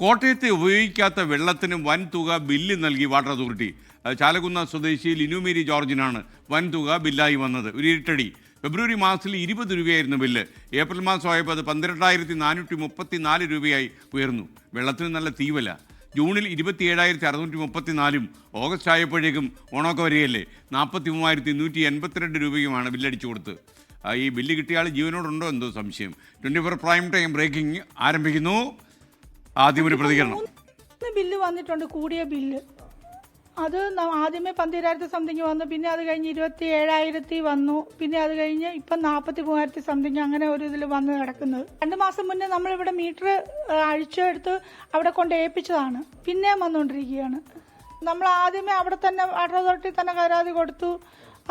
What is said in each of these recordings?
കോട്ടയത്തെ ഉപയോഗിക്കാത്ത വെള്ളത്തിന് വൻ തുക ബില്ല് നൽകി വാട്ടർ അതോറിറ്റി. ചാലകുന്ന സ്വദേശി ലിനുമേരി ജോർജിനാണ് വൻ തുക ബില്ലായി വന്നത്. ഒരു ഇരട്ടടി. ഫെബ്രുവരി മാസത്തിൽ 20 രൂപയായിരുന്നു ബില്ല്. ഏപ്രിൽ മാസമായപ്പോൾ അത് 12,434 രൂപയായി ഉയർന്നു. വെള്ളത്തിന് നല്ല തീവല. ജൂണിൽ 27,634 ഓഗസ്റ്റ് ആയപ്പോഴേക്കും ഓണമൊക്കെ വരികയല്ലേ, 43,182 രൂപയുമാണ് ബില്ലടിച്ചു കൊടുത്ത്. ഈ ബില്ല് കിട്ടിയ ആൾ ജീവനോടുണ്ടോ എന്തോ സംശയം. 24 പ്രൈം ടൈം ബ്രേക്കിംഗ് ആരംഭിക്കുന്നു. ആദ്യം ഒരു പ്രതികരണം. ബില്ല് വന്നിട്ടുണ്ട്, കൂടിയ ബില്ല്. അത് ആദ്യമേ 12,000 സംതിങ് വന്നു, പിന്നെ അത് കഴിഞ്ഞ് 27,000 വന്നു, പിന്നെ അത് കഴിഞ്ഞ് ഇപ്പം 43,000 സംതിങ്, അങ്ങനെ ഒരു ഇതിൽ വന്ന് കിടക്കുന്നത്. 2 മാസം മുന്നേ നമ്മളിവിടെ മീറ്റർ അഴിച്ചെടുത്ത് അവിടെ കൊണ്ട് ഏൽപ്പിച്ചതാണ്, പിന്നെയും വന്നുകൊണ്ടിരിക്കുകയാണ്. നമ്മൾ ആദ്യമേ അവിടെ തന്നെ വാട്ടർ അതോറിറ്റി തന്നെ പരാതി കൊടുത്തു.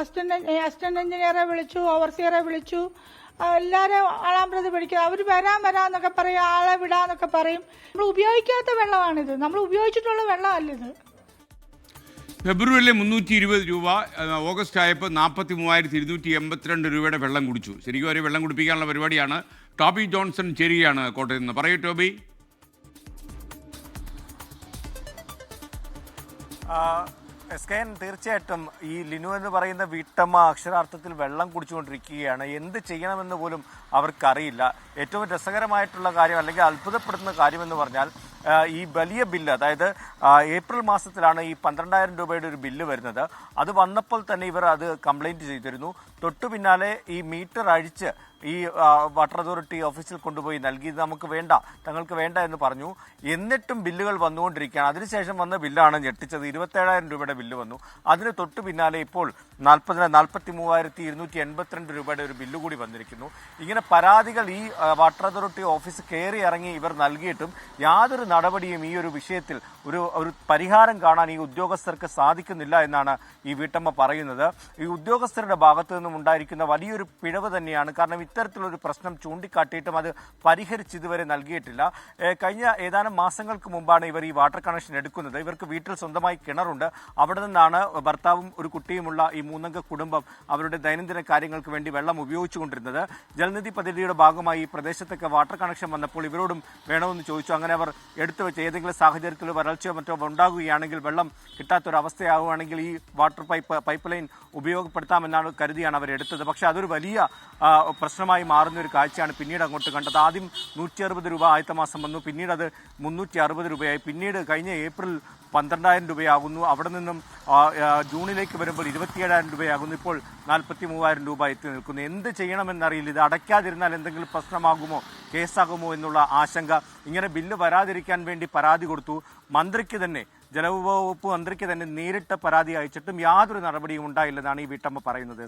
അസിസ്റ്റന്റ് എഞ്ചിനീയറെ വിളിച്ചു, ഓവർസിയറെ വിളിച്ചു, എല്ലാവരും ആളാം പ്രതി പിടിക്കുക. അവർ വരാന്നൊക്കെ പറയും, ആളെ വിടാന്നൊക്കെ പറയും. നമ്മൾ ഉപയോഗിക്കാത്ത വെള്ളമാണിത്, നമ്മൾ ഉപയോഗിച്ചിട്ടുള്ള വെള്ളമല്ലിത്. ഫെബ്രുവരിയിൽ 320 രൂപ, ഓഗസ്റ്റ് ആയപ്പോൾ 43,282 രൂപയുടെ വെള്ളം കുടിച്ചു. ശരിക്കും അവർ വെള്ളം കുടിപ്പിക്കാനുള്ള പരിപാടിയാണ്. ടോബി ജോൺസൺ ചേരുകയാണ് കോട്ടയത്ത് നിന്ന്. പറയൂ ടോബി. തീർച്ചയായിട്ടും ഈ ലിനു എന്ന് പറയുന്ന വീട്ടമ്മ അക്ഷരാർത്ഥത്തിൽ വെള്ളം കുടിച്ചുകൊണ്ടിരിക്കുകയാണ്. എന്ത് ചെയ്യണമെന്ന് പോലും അവർക്കറിയില്ല. ഏറ്റവും രസകരമായിട്ടുള്ള കാര്യം, അല്ലെങ്കിൽ അത്ഭുതപ്പെടുത്തുന്ന കാര്യമെന്ന് പറഞ്ഞാൽ, ഈ വലിയ ബില്ല്, അതായത് ഏപ്രിൽ മാസത്തിലാണ് ഈ 12,000 രൂപയുടെ ഒരു ബില്ല് വരുന്നത്. അത് വന്നപ്പോൾ തന്നെ ഇവർ അത് കംപ്ലൈൻറ്റ് ചെയ്തിരുന്നു. തൊട്ടു പിന്നാലെ ഈ മീറ്റർ അഴിച്ച് ഈ വാട്ടർ അതോറിറ്റി ഓഫീസിൽ കൊണ്ടുപോയി നൽകി. ഇത് നമുക്ക് വേണ്ട, തങ്ങൾക്ക് വേണ്ട എന്ന് പറഞ്ഞു. എന്നിട്ടും ബില്ലുകൾ വന്നുകൊണ്ടിരിക്കുകയാണ്. അതിനുശേഷം വന്ന ബില്ലാണ് ഞെട്ടിച്ചത്. 27,000 രൂപയുടെ ബില്ല് വന്നു. അതിന് തൊട്ടു പിന്നാലെ ഇപ്പോൾ 43,282 രൂപയുടെ ഒരു ബില്ല് കൂടി വന്നിരിക്കുന്നു. ഇങ്ങനെ പരാതികൾ ഈ വാട്ടർ അതോറിറ്റി ഓഫീസ് കയറി ഇറങ്ങി ഇവർ നൽകിയിട്ടും യാതൊരു നടപടിയും ഈ ഒരു വിഷയത്തിൽ ഒരു പരിഹാരം കാണാൻ ഈ ഉദ്യോഗസ്ഥർക്ക് സാധിക്കുന്നില്ല എന്നാണ് ഈ വീട്ടമ്മ പറയുന്നത്. ഈ ഉദ്യോഗസ്ഥരുടെ ഭാഗത്തു നിന്നും ഉണ്ടായിരിക്കുന്ന വലിയൊരു പിഴവ് തന്നെയാണ്. കാരണം ഇത്തരത്തിലൊരു പ്രശ്നം ചൂണ്ടിക്കാട്ടിയിട്ടും അത് പരിഹരിച്ച് ഇതുവരെ നൽകിയിട്ടില്ല. കഴിഞ്ഞ ഏതാനും മാസങ്ങൾക്ക് മുമ്പാണ് ഇവർ ഈ വാട്ടർ കണക്ഷൻ എടുക്കുന്നത്. ഇവർക്ക് വീട്ടിൽ സ്വന്തമായി കിണറുണ്ട്. അവിടെ നിന്നാണ് ഭർത്താവും ഒരു കുട്ടിയുമുള്ള ഈ 3 അംഗ കുടുംബം അവരുടെ ദൈനംദിന കാര്യങ്ങൾക്ക് വേണ്ടി വെള്ളം ഉപയോഗിച്ചുകൊണ്ടിരുന്നത്. ജലനിധി പദ്ധതിയുടെ ഭാഗമായി ഈ പ്രദേശത്തൊക്കെ വാട്ടർ കണക്ഷൻ വന്നപ്പോൾ ഇവരോടും വേണമെന്ന് ചോദിച്ചു. അങ്ങനെ അവർ എടുത്തു വെച്ച് ഏതെങ്കിലും സാഹചര്യത്തിൽ വരൾച്ചയോ മറ്റോ ഉണ്ടാകുകയാണെങ്കിൽ, വെള്ളം കിട്ടാത്തൊരവസ്ഥയാവുകയാണെങ്കിൽ ഈ വാട്ടർ പൈപ്പ് ലൈൻ ഉപയോഗപ്പെടുത്താമെന്നാണ് കരുതിയാണ് അവർ എടുത്തത്. പക്ഷേ അതൊരു വലിയ പ്രശ്നമായി മാറുന്ന ഒരു കാഴ്ചയാണ് പിന്നീട് അങ്ങോട്ട് കണ്ടത്. ആദ്യം 160 രൂപ ആദ്യത്തെ മാസം വന്നു, പിന്നീട് അത് 360 രൂപയായി, പിന്നീട് കഴിഞ്ഞ ഏപ്രിൽ 12,000 രൂപയാകുന്നു. അവിടെ നിന്നും ജൂണിലേക്ക് വരുമ്പോൾ 27,000 രൂപയാകുന്നു. ഇപ്പോൾ 43,000 രൂപ എത്തി നിൽക്കുന്നു. എന്ത് ചെയ്യണമെന്നറിയില്ല. ഇത് അടയ്ക്കാതിരുന്നാൽ എന്തെങ്കിലും പ്രശ്നമാകുമോ, കേസാകുമോ എന്നുള്ള ആശങ്ക. ഇങ്ങനെ ബില്ല് വരാതിരിക്കാൻ വേണ്ടി പരാതി കൊടുത്തു. മന്ത്രിക്ക് തന്നെ, ജലവകുപ്പ് മന്ത്രിക്ക് തന്നെ നേരിട്ട് പരാതി അയച്ചിട്ടും യാതൊരു നടപടിയും ഉണ്ടായില്ലെന്നാണ് ഈ വീട്ടമ്മ പറയുന്നത്.